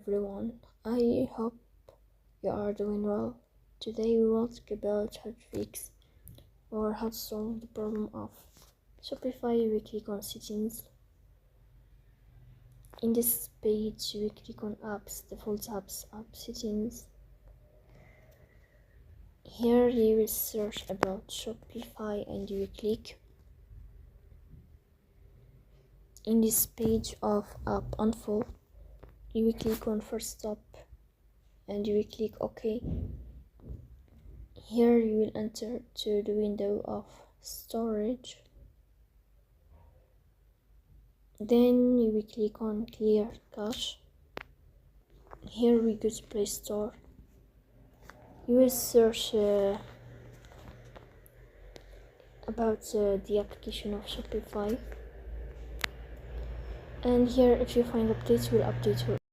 everyone, I hope you are doing well. Today we will talk about how to fix or how to solve the problem of Shopify. We click on settings. In this page we click on apps, default apps, app settings. Here you will search about Shopify and you will click. In this page of app info, you will click on Forcestop and you will click OK. Here you will enter to the window of storage. Then you will click on clear cache. Here we go to Play Store. You will search about the application of Shopify. And here if you find updates, we'll update you.